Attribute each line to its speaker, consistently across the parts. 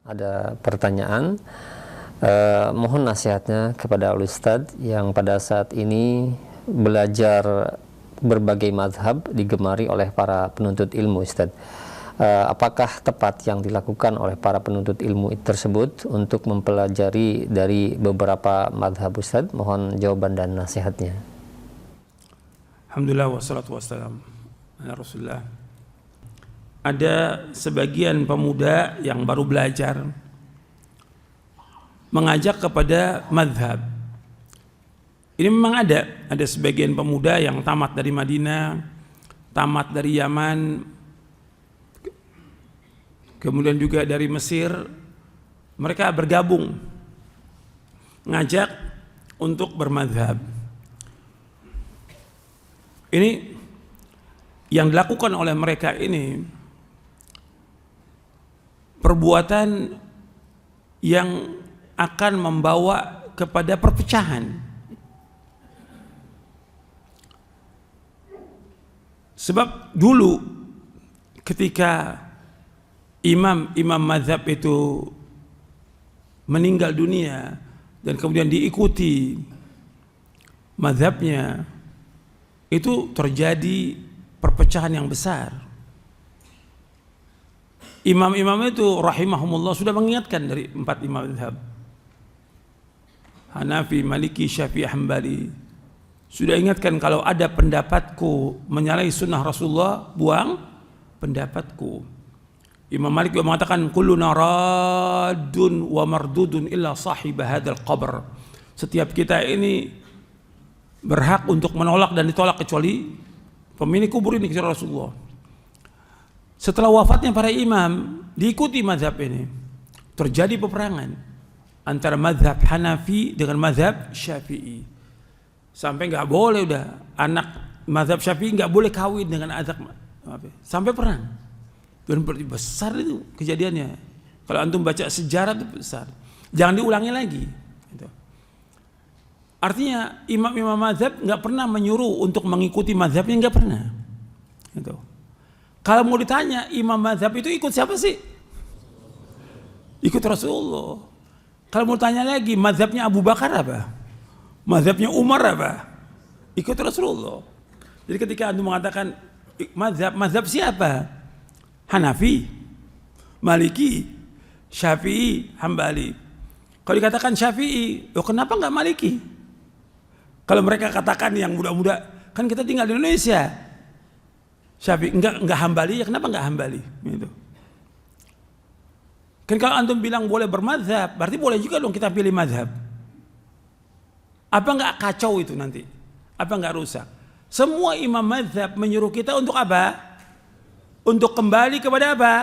Speaker 1: Ada pertanyaan, mohon nasihatnya kepada Ustadz yang pada saat ini belajar berbagai mazhab digemari oleh para penuntut ilmu, Ustadz. Apakah tepat yang dilakukan oleh para penuntut ilmu tersebut untuk mempelajari dari beberapa mazhab, Ustadz? Mohon jawaban dan nasihatnya.
Speaker 2: Alhamdulillah wassalatu wassalam ala Rasulullah. Ada sebagian pemuda yang baru belajar mengajak kepada mazhab. Ini memang ada sebagian pemuda yang tamat dari Madinah, tamat dari Yaman, kemudian juga dari Mesir. Mereka bergabung ngajak untuk bermazhab. Ini yang dilakukan oleh mereka ini perbuatan yang akan membawa kepada perpecahan. Sebab dulu ketika imam mazhab itu meninggal dunia dan kemudian diikuti mazhabnya, itu terjadi perpecahan yang besar. Imam-imam itu rahimahumullah sudah mengingatkan dari 4 imam mazhab, Hanafi, Maliki, Syafi'i, Hambali, sudah ingatkan kalau ada pendapatku menyalahi sunnah Rasulullah, buang pendapatku. Imam Malik juga mengatakan kulluna raddun wa mardudun illa sahib hadzal qabr. Setiap kita ini berhak untuk menolak dan ditolak kecuali pemilik kubur ini, kecuali Rasulullah. Setelah wafatnya para imam, diikuti mazhab ini, terjadi peperangan antara mazhab Hanafi dengan mazhab Syafi'i. Sampai nggak boleh udah anak mazhab Syafi'i nggak boleh kawin dengan anak, sampai perang. Dan besar itu kejadiannya. Kalau antum baca sejarah itu besar. Jangan diulangi lagi. Artinya imam-imam mazhab nggak pernah menyuruh untuk mengikuti mazhabnya, nggak pernah. Gitu. Kalau mau ditanya imam mazhab itu ikut siapa sih? Ikut Rasulullah. Kalau mau tanya lagi mazhabnya Abu Bakar apa? Mazhabnya Umar apa? Ikut Rasulullah. Jadi ketika antum mengatakan mazhab siapa? Hanafi, Maliki, Syafi'i, Hambali. Kalau dikatakan Syafi'i, kenapa nggak Maliki? Kalau mereka katakan yang muda-muda, kan kita tinggal di Indonesia. Syafi'i enggak Hambali, ya kenapa enggak Hambali? Gitu. Kan kalau antum bilang boleh bermazhab, berarti boleh juga dong kita pilih mazhab. Apa enggak kacau itu nanti? Apa enggak rusak? Semua imam mazhab menyuruh kita untuk apa? Untuk kembali kepada apa?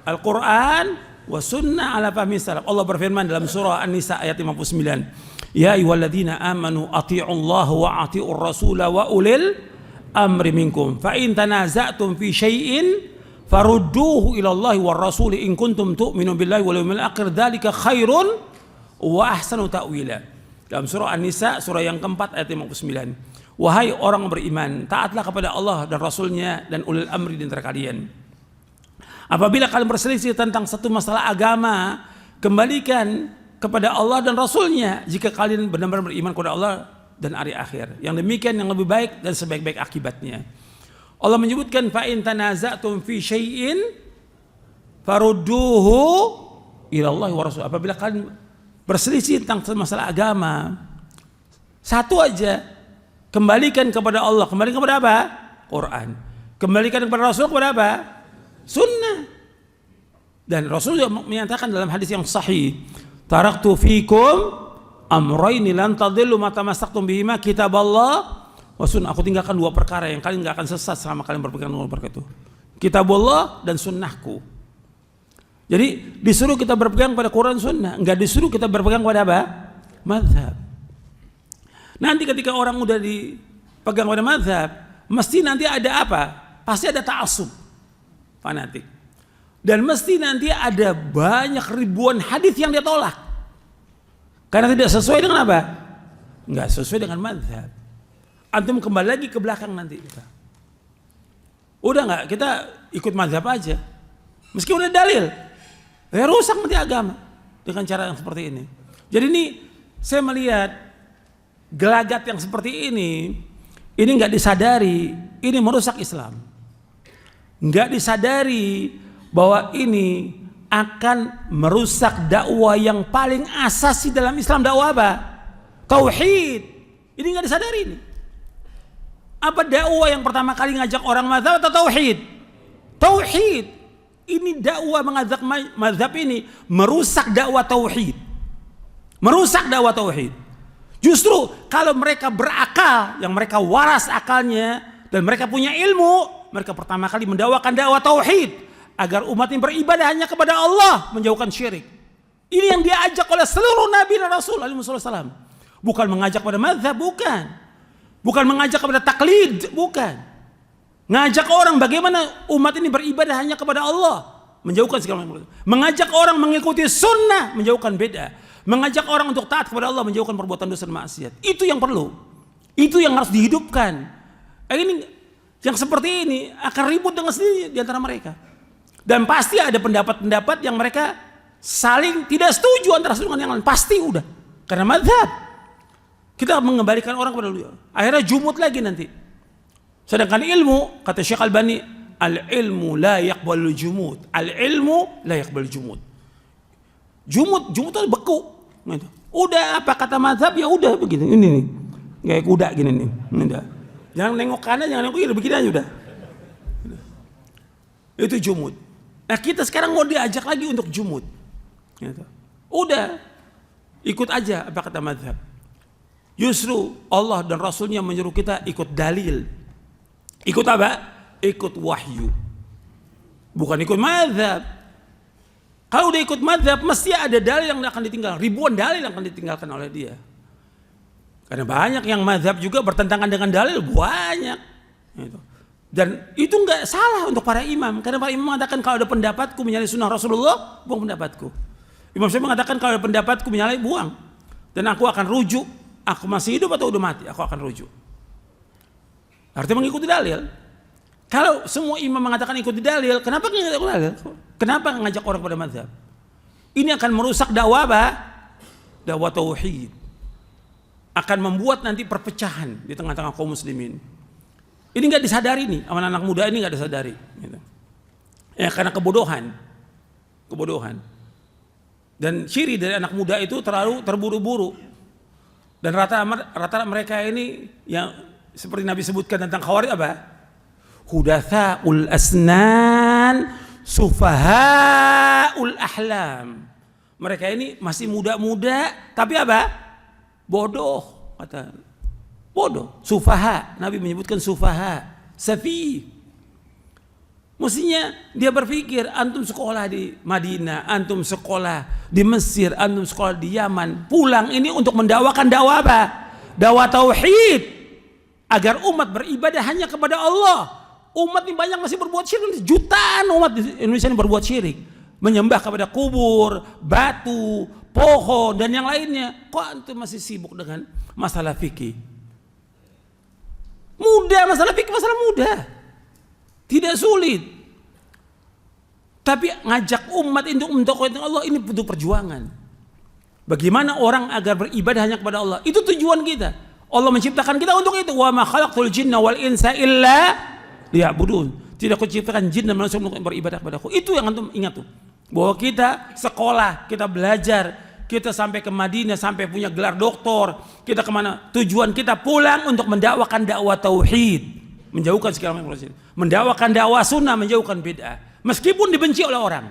Speaker 2: Al-Quran wa sunnah ala fahmi salaf. Allah berfirman dalam surah An-Nisa ayat 59. Ya ayyuhalladzina amanu athi'ullaha wa athi'ur rasula wa ulil amri minkum fa in tanaza'tum fi syai'in farudduhu ila Allah war rasul in kuntum tu'minu billahi wal yawmil akhir dzalika khairun wa ahsanu ta'wila. Dalam surah An-Nisa surah yang keempat ayat 59. Wahai orang beriman, taatlah kepada Allah dan Rasulnya dan ulil amri di antara kalian. Apabila kalian berselisih tentang satu masalah agama, kembalikan kepada Allah dan Rasulnya jika kalian benar-benar beriman kepada Allah dan hari akhir. Yang demikian yang lebih baik dan sebaik-baik akibatnya. Allah menyebutkan fa in tanaza'tum fi syai'in farudduhu ila Allah wa rasul. Apabila kalian berselisih tentang masalah agama, satu aja, kembalikan kepada Allah. Kembalikan kepada apa? Quran. Kembalikan kepada Rasul kepada apa? Sunnah. Dan Rasul menyatakan dalam hadis yang sahih, taraktu fikum amrayni lan tadillu ma tamassaktum bihima kitaballah wa sunnah. Aku tinggalkan 2 perkara yang kalian enggak akan sesat selama kalian berpegang dengan perkara itu. Kitabullah dan sunnahku. Jadi disuruh kita berpegang pada Quran sunnah, enggak disuruh kita berpegang pada apa? Mazhab. Nanti ketika orang udah dipegang pada mazhab, mesti nanti ada apa? Pasti ada ta'assub, fanatik. Dan mesti nanti ada banyak ribuan hadis yang dia tolak. Karena tidak sesuai dengan apa? Enggak sesuai dengan mazhab. Antum kembali lagi ke belakang nanti. Udah enggak, kita ikut mazhab aja. Meski udah dalil. Ya rusak nanti agama dengan cara yang seperti ini. Jadi ini saya melihat gelagat yang seperti ini nggak disadari, ini merusak Islam. Nggak disadari bahwa ini akan merusak dakwah yang paling asasi dalam Islam. Dakwah apa? Tauhid. Ini nggak disadari ini. Apa dakwah yang pertama kali ngajak orang mazhab atau tauhid? Tauhid. Ini dakwah mengajak mazhab ini merusak dakwah tauhid. Merusak dakwah tauhid. Justru kalau mereka berakal, yang mereka waras akalnya dan mereka punya ilmu, mereka pertama kali mendakwakan dakwah tauhid agar umat ini beribadah hanya kepada Allah, menjauhkan syirik. Ini yang diajak oleh seluruh nabi dan rasul alaihi wasallam. Bukan mengajak pada mazhab, bukan. Bukan mengajak kepada taklid, bukan. Ngajak orang bagaimana umat ini beribadah hanya kepada Allah, menjauhkan segala macam. Mengajak orang mengikuti sunnah, menjauhkan bid'ah. Mengajak orang untuk taat kepada Allah, menjauhkan perbuatan dosa dan maksiat. Itu yang perlu. Itu yang harus dihidupkan. Ini yang seperti ini akan ribut dengan sendiri di antara mereka. Dan pasti ada pendapat-pendapat yang mereka saling tidak setuju antara satu dengan yang lain. Pasti udah. Karena mazhab. Kita mengembalikan orang kepada beliau. Akhirnya jumut lagi nanti. Sedangkan ilmu, kata Syekh Albani, al-ilmu la yaqbalu jumud. Al-ilmu la yaqbalu jumud. Jumud itu beku. Udah apa kata mazhab ya udah begini. Ini nih. Kayak kuda gini nih. Udah. Jangan nengok kanan, jangan nengok kiri, begini aja udah. Itu jumud. Nah kita sekarang mau diajak lagi untuk jumud. Udah. Ikut aja apa kata mazhab. Justru Allah dan Rasulnya menyuruh kita ikut dalil. Ikut apa? Ikut wahyu. Bukan ikut mazhab. Kalau udah ikut mazhab, mesti ada dalil yang akan ditinggalkan. Ribuan dalil yang akan ditinggalkan oleh dia. Karena banyak yang mazhab juga bertentangan dengan dalil, banyak. Dan itu nggak salah untuk para imam. Karena para imam mengatakan kalau ada pendapatku menyalahi sunnah Rasulullah, buang pendapatku. Imam Syafi'i mengatakan kalau ada pendapatku menyalahi, buang. Dan aku akan rujuk. Aku masih hidup atau udah mati, aku akan rujuk. Artinya mengikuti dalil. Kalau semua imam mengatakan ikuti dalil, kenapa nggak ikut dalil? Kenapa ngajak orang pada mazhab? Ini akan merusak dakwah apa? Dakwah tauhid. Akan membuat nanti perpecahan di tengah-tengah kaum muslimin. Ini nggak disadari nih, anak-anak muda ini nggak disadari. Gitu. Ya karena kebodohan. Dan ciri dari anak muda itu terlalu terburu-buru. Dan rata-rata mereka ini yang seperti Nabi sebutkan tentang Khawarij apa? Hudatsaul asnan, sufahaul ahlam. Mereka ini masih muda-muda tapi apa? Bodoh, kata. Bodoh, sufaha. Nabi menyebutkan sufaha, safi. Mestinya dia berpikir antum sekolah di Madinah, antum sekolah di Mesir, antum sekolah di Yaman, pulang ini untuk mendakwakan dakwah apa? Dakwah tauhid agar umat beribadah hanya kepada Allah. Umat ini banyak masih berbuat syirik, jutaan umat di Indonesia ini berbuat syirik, menyembah kepada kubur, batu, pohon dan yang lainnya. Kok antum masih sibuk dengan masalah fikih? Mudah, masalah fikih masalah mudah. Tidak sulit. Tapi ngajak umat untuk mendakwakan Allah ini butuh perjuangan. Bagaimana orang agar beribadah hanya kepada Allah? Itu tujuan kita. Allah menciptakan kita untuk itu. Wa ma khalaqtul jinna wal insa illa liya'budun. Tidak kuciptakan jin dan manusia untuk beribadah kepadaku. Itu yang antum ingat tuh. Bahwa kita sekolah, kita belajar, kita sampai ke Madinah, sampai punya gelar doktor, kita kemana? Tujuan kita pulang untuk mendakwakan dakwah tauhid. Menjauhkan segala macam, mendakwakan dakwah sunnah, menjauhkan bid'ah. Meskipun dibenci oleh orang,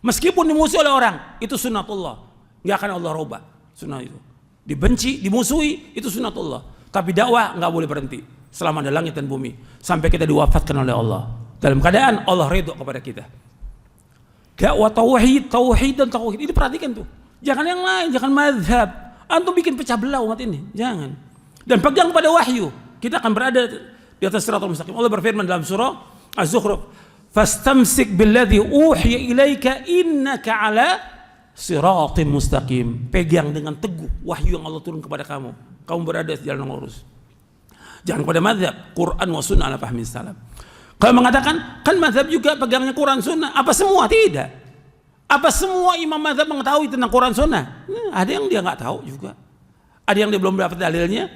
Speaker 2: meskipun dimusuhi oleh orang, itu sunnatullah. Nggak akan Allah robah sunnah itu. Dibenci, dimusuhi, itu sunnatullah. Tapi dakwah nggak boleh berhenti selama ada langit dan bumi sampai kita diwafatkan oleh Allah. Dalam keadaan Allah ridho kepada kita. Dakwah tauhid, tauhid dan tauhid. Ini perhatikan tuh. Jangan yang lain, jangan mazhab. Antum bikin pecah belah umat ini, jangan. Dan pegang pada wahyu. Kita akan berada di atas siratal mustaqim. Allah berfirman dalam surah Az-Zukhruf, "Fastamsik billadzi uhiya ilaika innaka 'ala siratim mustaqim." Pegang dengan teguh wahyu yang Allah turun kepada kamu. Kamu berada di jalan yang lurus. Jangan pada mazhab, Quran wa sunnah ala fahmi salaf. Kalau mengatakan kan mazhab juga pegangnya Quran sunnah, apa semua? Tidak. Apa semua imam mazhab mengetahui tentang Quran Sunnah? Ada yang dia nggak tahu juga. Ada yang dia belum dapat dalilnya.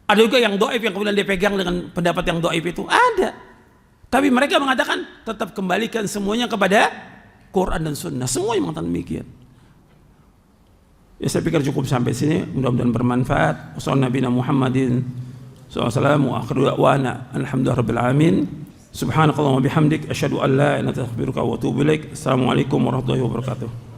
Speaker 2: Ada juga yang do'if yang kemudian dia pegang dengan pendapat yang do'if itu. Ada. Tapi mereka mengatakan tetap kembalikan semuanya kepada Quran dan Sunnah. Semua yang mengatakan demikian. Ya saya pikir cukup sampai sini. Mudah-mudahan bermanfaat. Wassalamualaikum Muhammadin SAW wa akhiru da'wana alhamdulillahirabbil alamin. Subhanakallahumma bihamdik asyhadu an la ilaha illa anta astaghfiruka wa atubu ilaik. Assalamualaikum warahmatullahi wabarakatuh.